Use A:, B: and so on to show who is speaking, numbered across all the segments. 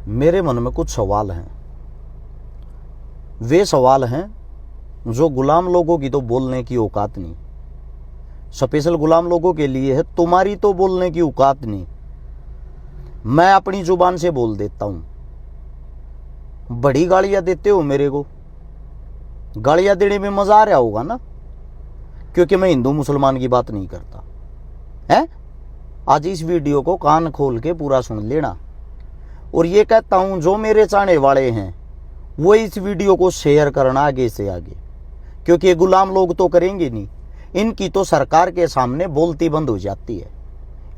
A: मेरे मन में कुछ सवाल हैं। वे सवाल हैं जो गुलाम लोगों की तो बोलने की औकात नहीं, स्पेशल गुलाम लोगों के लिए है। तुम्हारी तो बोलने की औकात नहीं। मैं अपनी जुबान से बोल देता हूं। बड़ी गालियां देते हो मेरे को। गालियां देने में मजा आ रहा होगा ना, क्योंकि मैं हिंदू मुसलमान की बात नहीं करता है। आज इस वीडियो को कान खोल के पूरा सुन लेना। और ये कहता हूं जो मेरे चाहने वाले हैं वो इस वीडियो को शेयर करना आगे से आगे, क्योंकि ये गुलाम लोग तो करेंगे नहीं। इनकी तो सरकार के सामने बोलती बंद हो जाती है।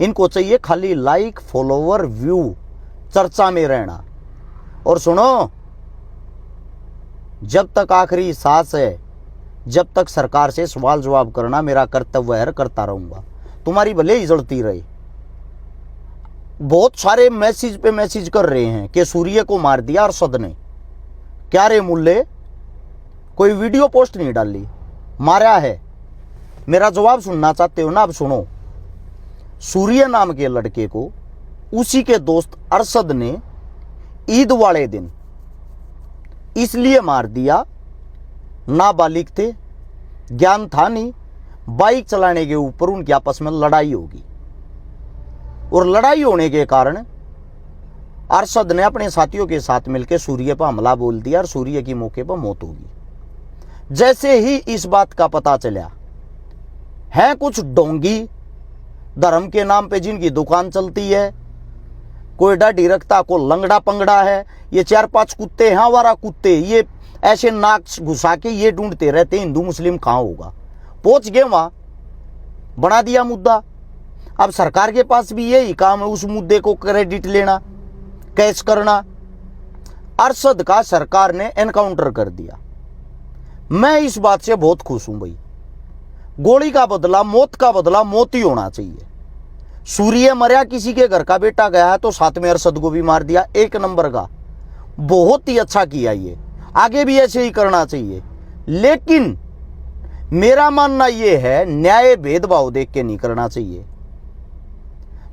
A: इनको चाहिए खाली लाइक, फॉलोवर, व्यू, चर्चा में रहना। और सुनो, जब तक आखिरी सांस है, जब तक सरकार से सवाल जवाब करना मेरा कर्तव्य है, करता रहूंगा। तुम्हारी भले ही जलती रही। बहुत सारे मैसेज पे मैसेज कर रहे हैं कि सूर्य को मार दिया अरशद ने। क्या रे मुल्ले, कोई वीडियो पोस्ट नहीं डाली, मारा है। मेरा जवाब सुनना चाहते हो ना? अब सुनो। सूर्य नाम के लड़के को उसी के दोस्त अरशद ने ईद वाले दिन इसलिए मार दिया, नाबालिग थे, ज्ञान था नहीं। बाइक चलाने के ऊपर उनकी आपस में लड़ाई होगी और लड़ाई होने के कारण अरशद ने अपने साथियों के साथ मिलकर सूर्य पर हमला बोल दिया और सूर्य की मौके पर मौत होगी। जैसे ही इस बात का पता चला, है कुछ डोंगी धर्म के नाम पे जिनकी दुकान चलती है, कोई डाढ़ी रखता, को लंगड़ा पंगड़ा है। ये 4-5 कुत्ते हैं, आवारा कुत्ते, ये ऐसे नाक घुसा के ये ढूंढते रहते हिंदू मुस्लिम कहां होगा। पहुंच गए वहां, बना दिया मुद्दा। अब सरकार के पास भी यही काम है, उस मुद्दे को क्रेडिट लेना, कैश करना। अरशद का सरकार ने एनकाउंटर कर दिया। मैं इस बात से बहुत खुश हूं भाई। गोली का बदला, मौत का बदला मौत ही होना चाहिए। सूर्य मरा, किसी के घर का बेटा गया है तो साथ में अरशद को भी मार दिया। एक नंबर का, बहुत ही अच्छा किया। ये आगे भी ऐसे ही करना चाहिए। लेकिन मेरा मानना यह है, न्याय भेदभाव देख के नहीं करना चाहिए।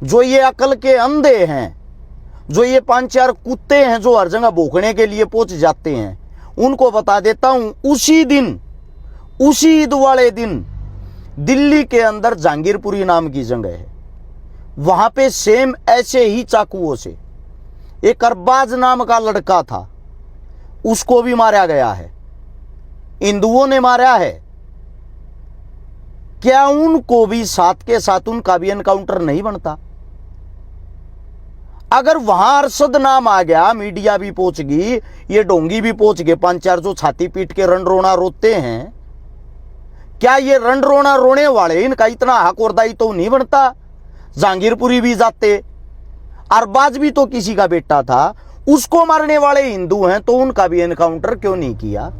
A: जो ये अकल के अंधे हैं, जो ये 5-4 कुत्ते हैं जो हर जगह भौंकने के लिए पहुंच जाते हैं, उनको बता देता हूं, उसी दिन, उसी ईद वाले दिन दिल्ली के अंदर जहांगीरपुरी नाम की जगह है, वहां पे सेम ऐसे ही चाकुओं से एक अरबाज नाम का लड़का था, उसको भी मारा गया है। हिंदुओं ने मारा है। क्या उनको भी साथ के साथ उनका भी एनकाउंटर नहीं बनता? अगर वहां अरशद नाम आ गया, मीडिया भी पहुंच गई, ये डोंगी भी पहुंच गए, 5-4 जो छाती पीट के रण रोना रोते हैं, क्या ये रण रोना रोने वाले इनका इतना हक और दायित्व तो नहीं बनता? जहांगीरपुरी भी जाते, अरबाज भी तो किसी का बेटा था, उसको मारने वाले हिंदू हैं तो उनका भी एनकाउंटर क्यों नहीं किया?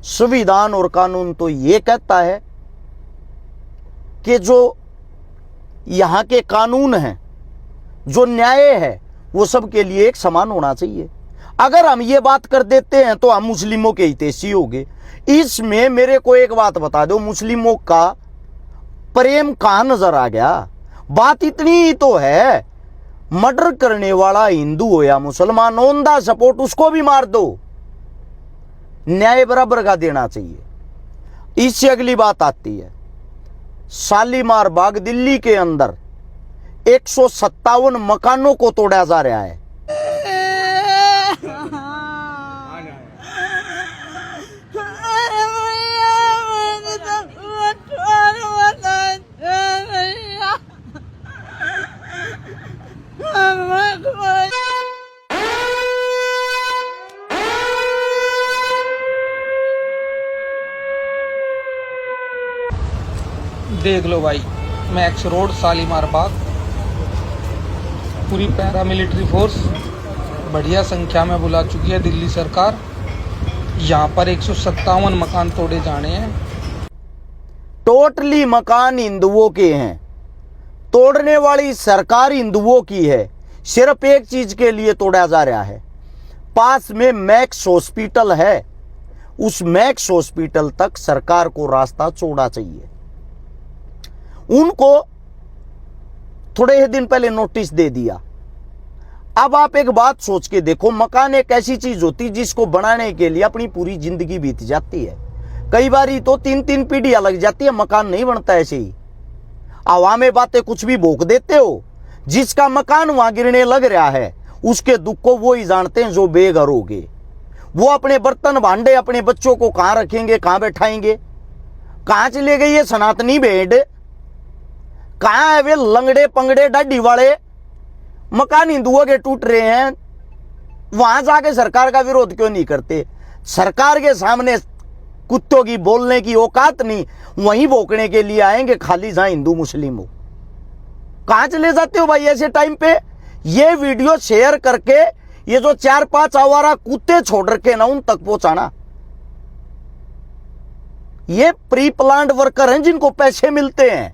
A: संविधान और कानून तो ये कहता है कि जो यहां के कानून हैं, जो न्याय है, वो सबके लिए एक समान होना चाहिए। अगर हम ये बात कर देते हैं तो हम मुस्लिमों के हितैषी हो गए। इसमें मेरे को एक बात बता दो, मुस्लिमों का प्रेम कहां नजर आ गया? बात इतनी ही तो है, मर्डर करने वाला हिंदू हो या मुसलमान, ऑन द सपोर्ट उसको भी मार दो। न्याय बराबर का देना चाहिए। इससे अगली बात आती है, शालीमार बाग दिल्ली के अंदर 157 मकानों को तोड़ा जा रहा है।
B: देख लो भाई, मैक्स रोड शालीमार बाग, पूरी पैरामिलिट्री फोर्स बढ़िया संख्या में बुला चुकी है दिल्ली सरकार। यहाँ पर 157 मकान तोड़े जाने हैं।
A: टोटली मकान हिंदुओं के हैं, तोड़ने वाली सरकार हिंदुओं की है। सिर्फ एक चीज के लिए तोड़ा जा रहा है, पास में मैक्स हॉस्पिटल है, उस मैक्स हॉस्पिटल तक सरकार को रास्ता चौड़ा चाहिए। उनको थोड़े ही दिन पहले नोटिस दे दिया, अब आप एक बात सोच के देखो, मकान एक ऐसी चीज होती जिसको बनाने के लिए अपनी पूरी जिंदगी बीत जाती है। कई बार तो 3-3 पीढ़ियां लग जाती है, मकान नहीं बनता ऐसे ही। आवाम में बातें कुछ भी भोंक देते हो। जिसका मकान वहां गिरने लग रहा है उसके दुख को वो ही जानते हैं जो बेघर हो गए। वो अपने बर्तन भांडे, अपने बच्चों को कहां रखेंगे, कहां बैठाएंगे, कहां चले गए ये सनातनी भेड़, कहां है वे लंगड़े पंगड़े डाडी वाले। मकान हिंदुओं के टूट रहे हैं, वहां जाके सरकार का विरोध क्यों नहीं करते? सरकार के सामने कुत्तों की बोलने की औकात नहीं, वहीं भोंकने के लिए आएंगे खाली जहां हिंदू मुस्लिम हो। कहां चले जाते हो भाई ऐसे टाइम पे? ये वीडियो शेयर करके ये जो 4-5 आवारा कुत्ते छोड़ रखे ना उन तक पहुंचाना। ये प्री प्लान्ड वर्कर हैं जिनको पैसे मिलते हैं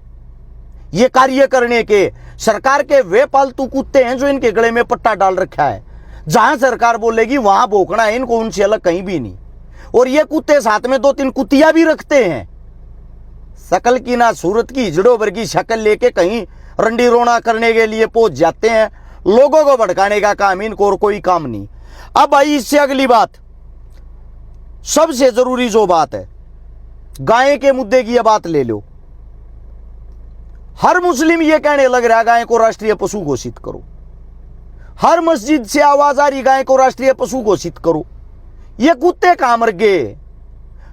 A: ये कार्य करने के। सरकार के वे पालतू कुत्ते हैं जो इनके गले में पट्टा डाल रखा है। जहां सरकार बोलेगी वहां भौंकना है इनको, उनसे अलग कहीं भी नहीं। और ये कुत्ते साथ में 2-3 कुतिया भी रखते हैं। शकल की ना सूरत की, हिजड़ों भर की शक्ल लेके कहीं रंडी रोना करने के लिए पहुंच जाते हैं। लोगों को भड़काने का काम इनको और कोई काम नहीं। अब भाई इससे अगली बात, सबसे जरूरी जो बात है, गाय के मुद्दे की यह बात ले लो। हर मुस्लिम ये कहने लग रहा है गाय को राष्ट्रीय पशु घोषित करो। हर मस्जिद से आवाज आ रही गाय को राष्ट्रीय पशु घोषित करो। ये कुत्ते कहां मर गए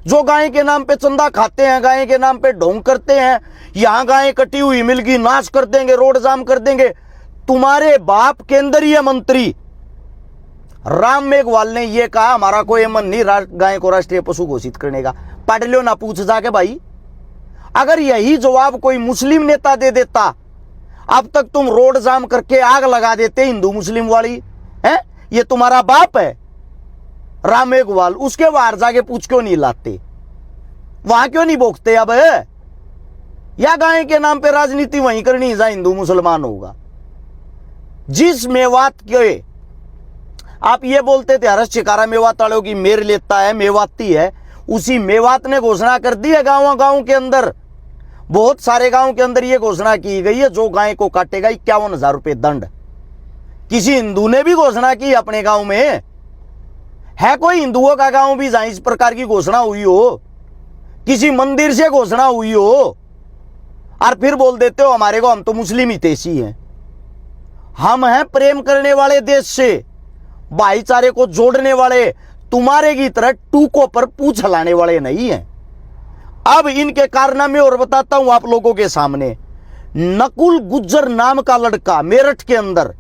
A: जो गाय के नाम पे चंदा खाते हैं, गाय के नाम पे ढोंग करते हैं? यहां गाय कटी हुई मिल गई, नाश कर देंगे, रोड जाम कर देंगे। तुम्हारे बाप केंद्रीय मंत्री राम मेघवाल ने यह कहा हमारा कोई मन नहीं गाय को राष्ट्रीय पशु घोषित करने का। पढ़ लो ना, पूछ जाके भाई। अगर यही जवाब कोई मुस्लिम नेता दे देता, अब तक तुम रोड जाम करके आग लगा देते हिंदू मुस्लिम वाली है। ये तुम्हारा बाप है राम मेघवाल, उसके बाहर जाके पूछ क्यों नहीं लाते? वहां क्यों नहीं भोगते? अब या गाय के नाम पे राजनीति वहीं करनी जहां हिंदू मुसलमान होगा। जिस मेवात के आप ये बोलते थे हर्ष शिकारा मेवात वालों की मेर लेता है, मेवाती है, उसी मेवात ने घोषणा कर दी है गांव के अंदर, बहुत सारे गांव के अंदर यह घोषणा की गई है जो गाय को काटेगा 51,000 रुपए दंड। किसी हिंदू ने भी घोषणा की अपने गांव में? है कोई हिंदुओं का गांव भी जहां इस प्रकार की घोषणा हुई हो? किसी मंदिर से घोषणा हुई हो? और फिर बोल देते हो हमारे को, हम तो मुस्लिम हितैषी हैं। हम हैं प्रेम करने वाले देश से, भाईचारे को जोड़ने वाले, तुम्हारे की तरह टूकों पर पूछ हिलाने वाले नहीं हैं। अब इनके कारनामे और बताता हूं आप लोगों के सामने। नकुल गुज्जर नाम का लड़का मेरठ के अंदर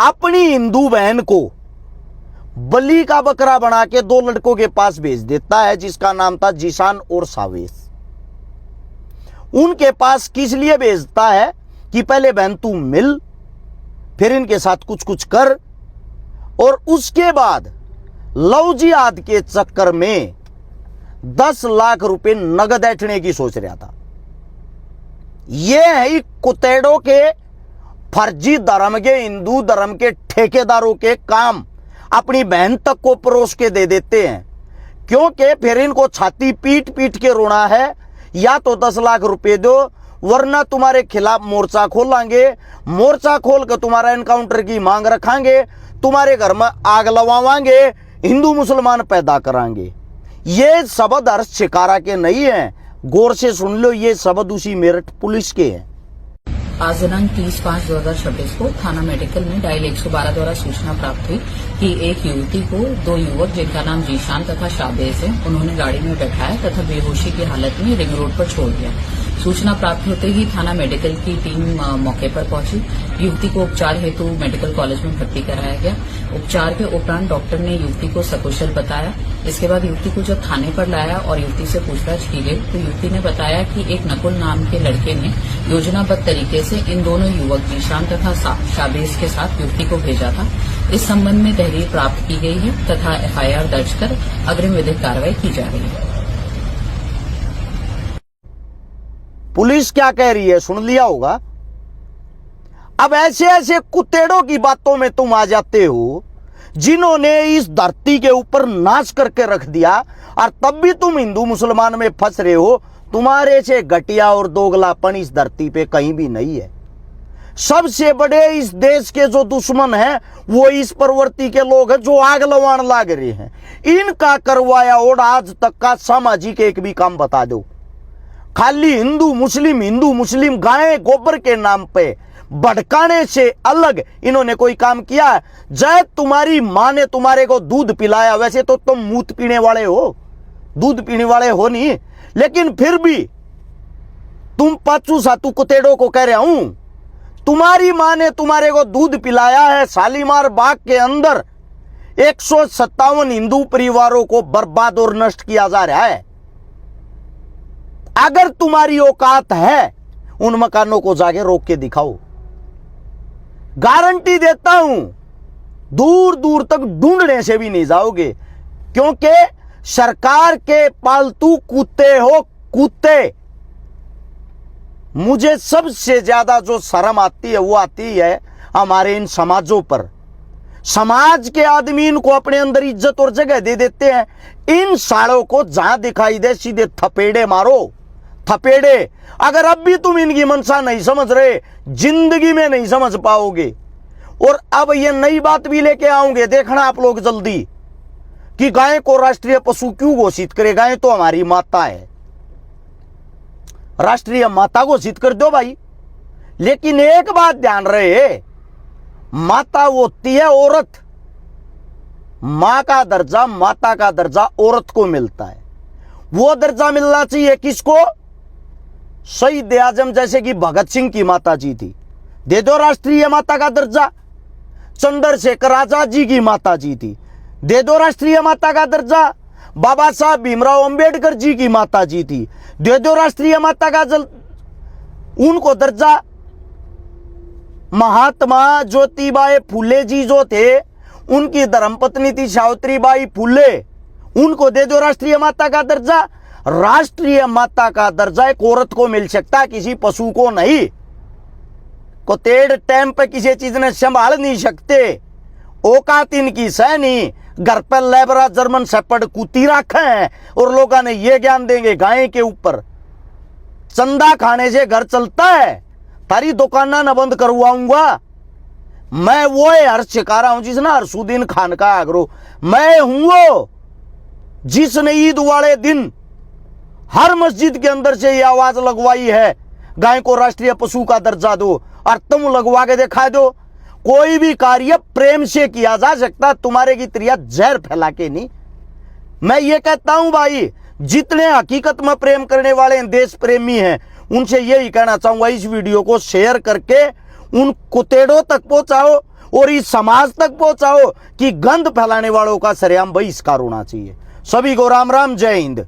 A: अपनी हिंदू बहन को बलि का बकरा बना के 2 लड़कों के पास भेज देता है जिसका नाम था जीशान और सावेश। उनके पास किस लिए भेजता है कि पहले बहन तू मिल, फिर इनके साथ कुछ कुछ कर, और उसके बाद लव जिहाद के चक्कर में 10 लाख रुपए नगद ऐंठने की सोच रहा था। यह है कुतेड़ों के, फर्जी धर्म के, हिंदू धर्म के ठेकेदारों के काम। अपनी बहन तक को परोस के दे देते हैं, क्योंकि फिर इनको छाती पीट पीट के रोना है, या तो 10 लाख रुपए दो वरना तुम्हारे खिलाफ मोर्चा खोलेंगे, मोर्चा खोल कर तुम्हारा एनकाउंटर की मांग रखेंगे, तुम्हारे घर में आग लगावांगे, हिंदू मुसलमान पैदा कराएंगे। ये शब्द हर्ष शिकारा के नहीं है, गौर से सुन लो, ये शब्द उसी मेरठ पुलिस के हैं।
C: आज दिनांक 30/5/2026 को थाना मेडिकल में डायल 112 द्वारा सूचना प्राप्त हुई कि एक युवती को 2 युवक जिनका नाम जीशान तथा शाबेज है, उन्होंने गाड़ी में बैठाया तथा बेहोशी की हालत में रिंग रोड पर छोड़ दिया। सूचना प्राप्त होते ही थाना मेडिकल की टीम मौके पर पहुंची। युवती को उपचार हेतु मेडिकल कॉलेज में भर्ती कराया गया। उपचार के उपरांत डॉक्टर ने युवती को सकुशल बताया। इसके बाद युवती को जब थाने पर लाया और युवती से पूछताछ की गई तो युवती ने बताया कि एक नकुल नाम के लड़के ने योजनाबद्ध तरीके से इन दोनों युवक जीशान तथा शाबेज के साथ युवती को भेजा था। इस संबंध में तहरीर प्राप्त की गई है तथा FIR दर्ज कर अग्रिम विधिक कार्रवाई की जा रही है।
A: पुलिस क्या कह रही है सुन लिया होगा। अब ऐसे ऐसे कुत्तेड़ों की बातों में तुम आ जाते हो जिन्होंने इस धरती के ऊपर नाश करके रख दिया, और तब भी तुम हिंदू मुसलमान में फंस रहे हो। तुम्हारे से घटिया और दोगलापन इस धरती पे कहीं भी नहीं है। सबसे बड़े इस देश के जो दुश्मन हैं वो इस प्रवृत्ति के लोग हैं जो आग लवाण लाग रहे हैं। इनका करवाया और आज तक का सामाजिक एक भी काम बता दो। खाली हिंदू मुस्लिम गाय गोबर के नाम पे भड़काने से अलग इन्होंने कोई काम किया है? जय तुम्हारी माँ ने तुम्हारे को दूध पिलाया, वैसे तो तुम मूत पीने वाले हो, दूध पीने वाले हो नहीं, लेकिन फिर भी तुम पाचू सातू कुतेड़ों को कह रहा हूं, तुम्हारी माँ ने तुम्हारे को दूध पिलाया है। शालीमार बाग के अंदर 157 हिंदू परिवारों को बर्बाद और नष्ट किया जा रहा है। अगर तुम्हारी औकात है उन मकानों को जाके रोक के दिखाओ। गारंटी देता हूं दूर दूर तक ढूंढने से भी नहीं जाओगे, क्योंकि सरकार के पालतू कुत्ते हो कुत्ते। मुझे सबसे ज्यादा जो शर्म आती है वो आती है हमारे इन समाजों पर। समाज के आदमी इनको अपने अंदर इज्जत और जगह दे देते हैं। इन सालों को जहां दिखाई दे सीधे थपेड़े मारो, थपेड़े। अगर अब भी तुम इनकी मंशा नहीं समझ रहे, जिंदगी में नहीं समझ पाओगे। और अब ये नई बात भी लेके आऊंगे, देखना आप लोग जल्दी, कि गाय को राष्ट्रीय पशु क्यों घोषित करे। गाय तो हमारी माता है, राष्ट्रीय माता घोषित कर दो भाई। लेकिन एक बात ध्यान रहे, माता वो होती है औरत। मां का दर्जा, माता का दर्जा औरत को मिलता है। वो दर्जा मिलना चाहिए किसको? शहीद आजम जैसे कि भगत सिंह की माता जी थी, दे दो राष्ट्रीय माता का दर्जा। चंद्रशेखर आजाद जी की माता जी थी, दे दो राष्ट्रीय माता का दर्जा। बाबा साहब भीमराव अंबेडकर जी की माता जी थी, दे दो राष्ट्रीय माता का उनको दर्जा। महात्मा ज्योतिबाई फुले जी जो थे, उनकी धर्मपत्नी थी सावित्रीबाई फुले, उनको दे दो राष्ट्रीय माता का दर्जा। राष्ट्रीय माता का दर्जा एक औरत को मिल सकता है, किसी पशु को नहीं। को तेड़ टाइम पे किसी चीज ने संभाल नहीं सकते, औकात इनकी सैनी। घर पर लेबरा जर्मन शेपर्ड कुत्ती रखे हैं और लोगों ने ये ज्ञान देंगे गाय के ऊपर। चंदा खाने से घर चलता है, तारी दुकाना न बंद करवाऊंगा। मैं वो हर्ष सिखा रहा हूं जिसने हर्षुद्दीन खान का आग्रह। मैं हूं वो जिसने ईद वाले दिन हर मस्जिद के अंदर से ये आवाज लगवाई है, गाय को राष्ट्रीय पशु का दर्जा दो। और तुम लगवा के दिखा दो, कोई भी कार्य प्रेम से किया जा सकता, तुम्हारे की त्रिया जहर फैला के नहीं। मैं ये कहता हूं भाई, जितने हकीकत में प्रेम करने वाले देश प्रेमी हैं, उनसे यही कहना चाहूंगा, इस वीडियो को शेयर करके उन कुतेड़ों तक पहुंचाओ और इस समाज तक पहुंचाओ कि गंद फैलाने वालों का सरेआम बहिष्कार होना चाहिए। सभी को राम राम, जय हिंद।